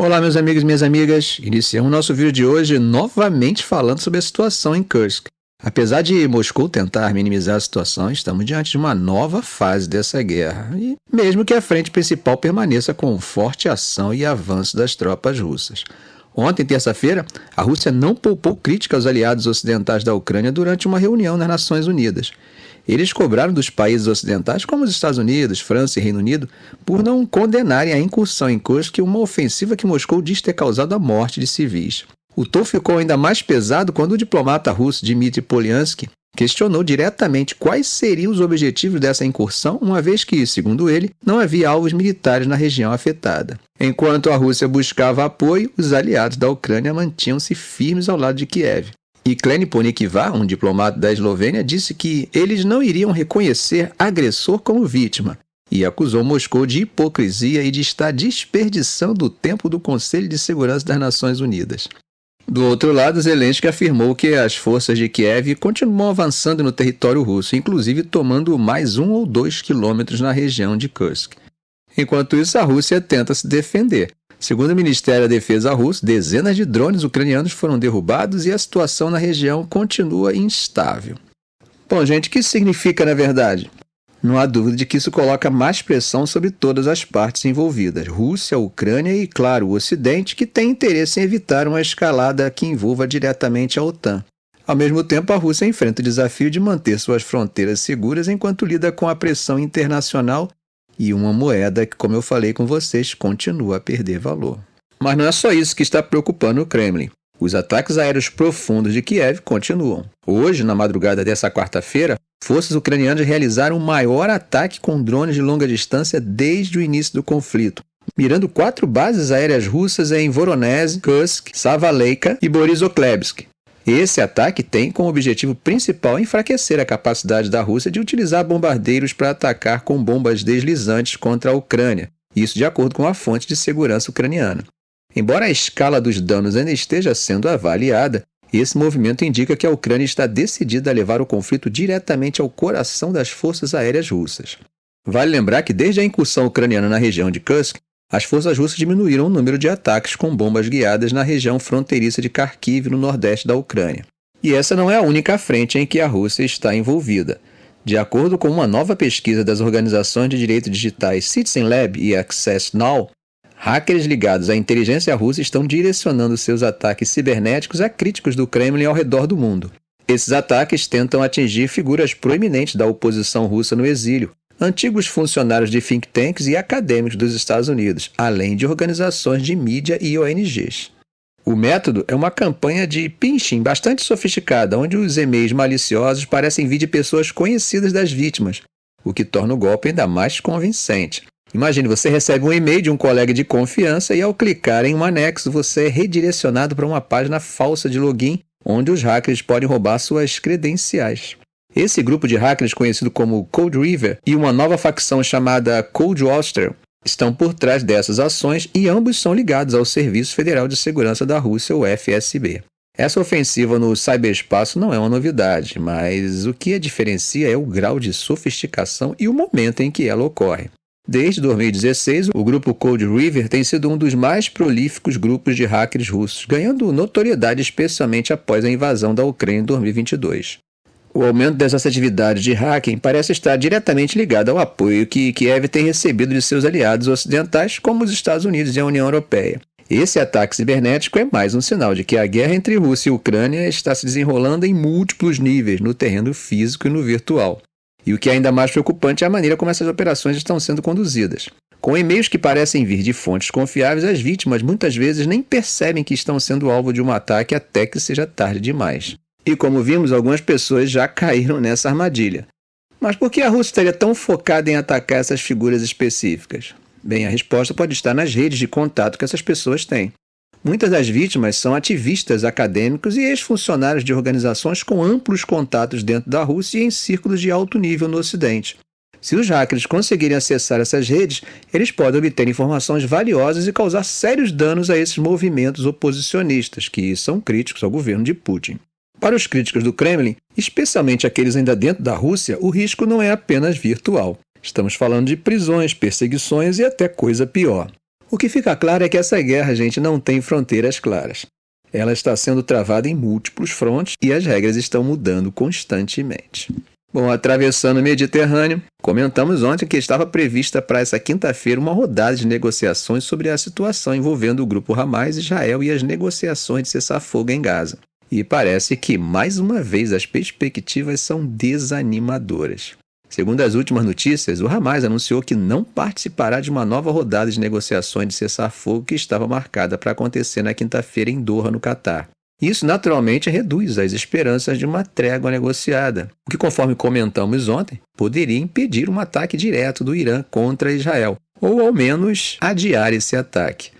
Olá, meus amigos e minhas amigas. Iniciamos nosso vídeo de hoje novamente falando sobre a situação em Kursk. Apesar de Moscou tentar minimizar a situação, estamos diante de uma nova fase dessa guerra, e mesmo que a frente principal permaneça com forte ação e avanço das tropas russas. Ontem, terça-feira, a Rússia não poupou crítica aos aliados ocidentais da Ucrânia durante uma reunião nas Nações Unidas. Eles cobraram dos países ocidentais, como os Estados Unidos, França e Reino Unido, por não condenarem a incursão em Kursk, uma ofensiva que Moscou diz ter causado a morte de civis. O tom ficou ainda mais pesado quando o diplomata russo Dmitry Polyansky questionou diretamente quais seriam os objetivos dessa incursão, uma vez que, segundo ele, não havia alvos militares na região afetada. Enquanto a Rússia buscava apoio, os aliados da Ucrânia mantinham-se firmes ao lado de Kiev. E Klen Ponikivar, um diplomata da Eslovênia, disse que eles não iriam reconhecer agressor como vítima e acusou Moscou de hipocrisia e de estar desperdiçando o tempo do Conselho de Segurança das Nações Unidas. Do outro lado, Zelensky afirmou que as forças de Kiev continuam avançando no território russo, inclusive tomando mais 1 ou 2 quilômetros na região de Kursk. Enquanto isso, a Rússia tenta se defender. Segundo o Ministério da Defesa russo, dezenas de drones ucranianos foram derrubados e a situação na região continua instável. Bom, gente, o que isso significa na verdade? Não há dúvida de que isso coloca mais pressão sobre todas as partes envolvidas, Rússia, Ucrânia e, claro, o Ocidente, que tem interesse em evitar uma escalada que envolva diretamente a OTAN. Ao mesmo tempo, a Rússia enfrenta o desafio de manter suas fronteiras seguras enquanto lida com a pressão internacional e uma moeda que, como eu falei com vocês, continua a perder valor. Mas não é só isso que está preocupando o Kremlin. Os ataques aéreos profundos de Kiev continuam. Hoje, na madrugada dessa quarta-feira, forças ucranianas realizaram o maior ataque com drones de longa distância desde o início do conflito, mirando 4 bases aéreas russas em Voronezh, Kursk, Savaleika e Borisoglebsk. Esse ataque tem como objetivo principal enfraquecer a capacidade da Rússia de utilizar bombardeiros para atacar com bombas deslizantes contra a Ucrânia, isso de acordo com a fonte de segurança ucraniana. Embora a escala dos danos ainda esteja sendo avaliada, esse movimento indica que a Ucrânia está decidida a levar o conflito diretamente ao coração das forças aéreas russas. Vale lembrar que desde a incursão ucraniana na região de Kursk, as forças russas diminuíram o número de ataques com bombas guiadas na região fronteiriça de Kharkiv, no nordeste da Ucrânia. E essa não é a única frente em que a Rússia está envolvida. De acordo com uma nova pesquisa das organizações de direitos digitais Citizen Lab e Access Now, hackers ligados à inteligência russa estão direcionando seus ataques cibernéticos a críticos do Kremlin ao redor do mundo. Esses ataques tentam atingir figuras proeminentes da oposição russa no exílio, antigos funcionários de think tanks e acadêmicos dos Estados Unidos, além de organizações de mídia e ONGs. O método é uma campanha de phishing bastante sofisticada, onde os e-mails maliciosos parecem vir de pessoas conhecidas das vítimas, o que torna o golpe ainda mais convincente. Imagine, você recebe um e-mail de um colega de confiança e ao clicar em um anexo, você é redirecionado para uma página falsa de login, onde os hackers podem roubar suas credenciais. Esse grupo de hackers, conhecido como Code River, e uma nova facção chamada Code Oster, estão por trás dessas ações e ambos são ligados ao Serviço Federal de Segurança da Rússia, o FSB. Essa ofensiva no ciberespaço não é uma novidade, mas o que a diferencia é o grau de sofisticação e o momento em que ela ocorre. Desde 2016, o grupo Code River tem sido um dos mais prolíficos grupos de hackers russos, ganhando notoriedade especialmente após a invasão da Ucrânia em 2022. O aumento dessas atividades de hacking parece estar diretamente ligado ao apoio que Kiev tem recebido de seus aliados ocidentais, como os Estados Unidos e a União Europeia. Esse ataque cibernético é mais um sinal de que a guerra entre Rússia e Ucrânia está se desenrolando em múltiplos níveis, no terreno físico e no virtual. E o que é ainda mais preocupante é a maneira como essas operações estão sendo conduzidas. Com e-mails que parecem vir de fontes confiáveis, as vítimas muitas vezes nem percebem que estão sendo alvo de um ataque até que seja tarde demais. E como vimos, algumas pessoas já caíram nessa armadilha. Mas por que a Rússia estaria tão focada em atacar essas figuras específicas? Bem, a resposta pode estar nas redes de contato que essas pessoas têm. Muitas das vítimas são ativistas acadêmicos e ex-funcionários de organizações com amplos contatos dentro da Rússia e em círculos de alto nível no Ocidente. Se os hackers conseguirem acessar essas redes, eles podem obter informações valiosas e causar sérios danos a esses movimentos oposicionistas, que são críticos ao governo de Putin. Para os críticos do Kremlin, especialmente aqueles ainda dentro da Rússia, o risco não é apenas virtual. Estamos falando de prisões, perseguições e até coisa pior. O que fica claro é que essa guerra, gente, não tem fronteiras claras. Ela está sendo travada em múltiplos frontes e as regras estão mudando constantemente. Bom, atravessando o Mediterrâneo, comentamos ontem que estava prevista para essa quinta-feira uma rodada de negociações sobre a situação envolvendo o grupo Hamas, Israel e as negociações de cessar-fogo em Gaza. E parece que, mais uma vez, as perspectivas são desanimadoras. Segundo as últimas notícias, o Hamas anunciou que não participará de uma nova rodada de negociações de cessar-fogo que estava marcada para acontecer na quinta-feira em Doha, no Catar. Isso, naturalmente, reduz as esperanças de uma trégua negociada, o que, conforme comentamos ontem, poderia impedir um ataque direto do Irã contra Israel, ou ao menos adiar esse ataque.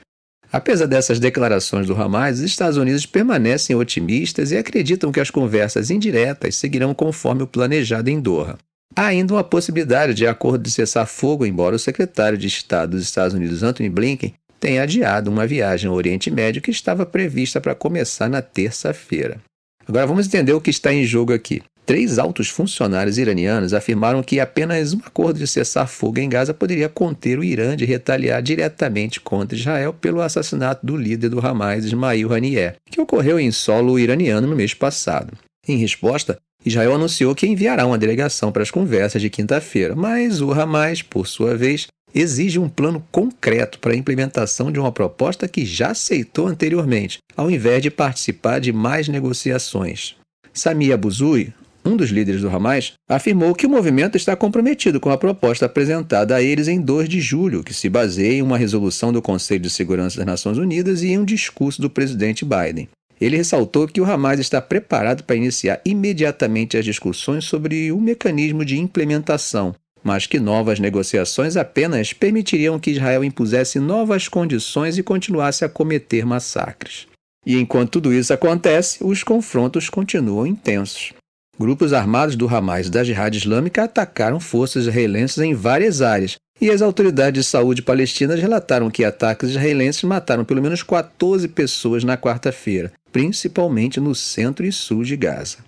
Apesar dessas declarações do Hamas, os Estados Unidos permanecem otimistas e acreditam que as conversas indiretas seguirão conforme o planejado em Doha. Há ainda uma possibilidade de acordo de cessar-fogo, embora o secretário de Estado dos Estados Unidos, Antony Blinken, tenha adiado uma viagem ao Oriente Médio que estava prevista para começar na terça-feira. Agora vamos entender o que está em jogo aqui. 3 altos funcionários iranianos afirmaram que apenas um acordo de cessar-fogo em Gaza poderia conter o Irã de retaliar diretamente contra Israel pelo assassinato do líder do Hamas, Ismail Haniyeh, que ocorreu em solo iraniano no mês passado. Em resposta, Israel anunciou que enviará uma delegação para as conversas de quinta-feira, mas o Hamas, por sua vez, exige um plano concreto para a implementação de uma proposta que já aceitou anteriormente, ao invés de participar de mais negociações. Sami Abu Zuhri, um dos líderes do Hamas, afirmou que o movimento está comprometido com a proposta apresentada a eles em 2 de julho, que se baseia em uma resolução do Conselho de Segurança das Nações Unidas e em um discurso do presidente Biden. Ele ressaltou que o Hamas está preparado para iniciar imediatamente as discussões sobre o mecanismo de implementação, mas que novas negociações apenas permitiriam que Israel impusesse novas condições e continuasse a cometer massacres. E enquanto tudo isso acontece, os confrontos continuam intensos. Grupos armados do Hamas e da Jihad Islâmica atacaram forças israelenses em várias áreas, e as autoridades de saúde palestinas relataram que ataques israelenses mataram pelo menos 14 pessoas na quarta-feira, principalmente no centro e sul de Gaza.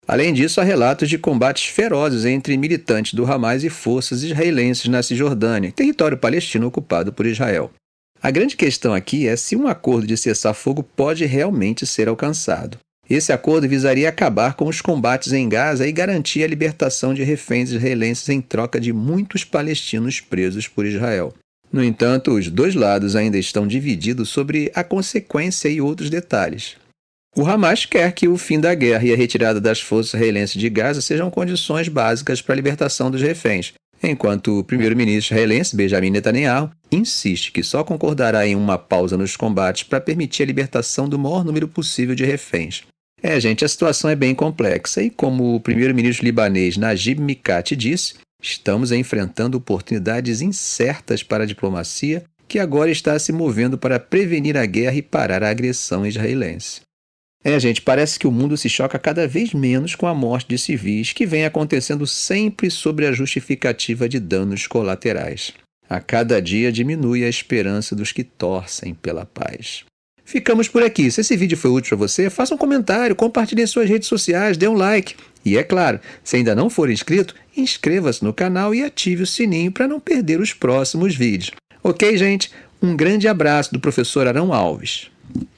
Além disso, há relatos de combates ferozes entre militantes do Hamas e forças israelenses na Cisjordânia, território palestino ocupado por Israel. A grande questão aqui é se um acordo de cessar-fogo pode realmente ser alcançado. Esse acordo visaria acabar com os combates em Gaza e garantir a libertação de reféns israelenses em troca de muitos palestinos presos por Israel. No entanto, os 2 lados ainda estão divididos sobre a consequência e outros detalhes. O Hamas quer que o fim da guerra e a retirada das forças israelenses de Gaza sejam condições básicas para a libertação dos reféns, enquanto o primeiro-ministro israelense, Benjamin Netanyahu, insiste que só concordará em uma pausa nos combates para permitir a libertação do maior número possível de reféns. Gente, a situação é bem complexa e, como o primeiro-ministro libanês Najib Mikati disse, estamos enfrentando oportunidades incertas para a diplomacia que agora está se movendo para prevenir a guerra e parar a agressão israelense. Gente, parece que o mundo se choca cada vez menos com a morte de civis, que vem acontecendo sempre sobre a justificativa de danos colaterais. A cada dia diminui a esperança dos que torcem pela paz. Ficamos por aqui. Se esse vídeo foi útil para você, faça um comentário, compartilhe em suas redes sociais, dê um like. E é claro, se ainda não for inscrito, inscreva-se no canal e ative o sininho para não perder os próximos vídeos. Ok, gente? Um grande abraço do professor Arão Alves.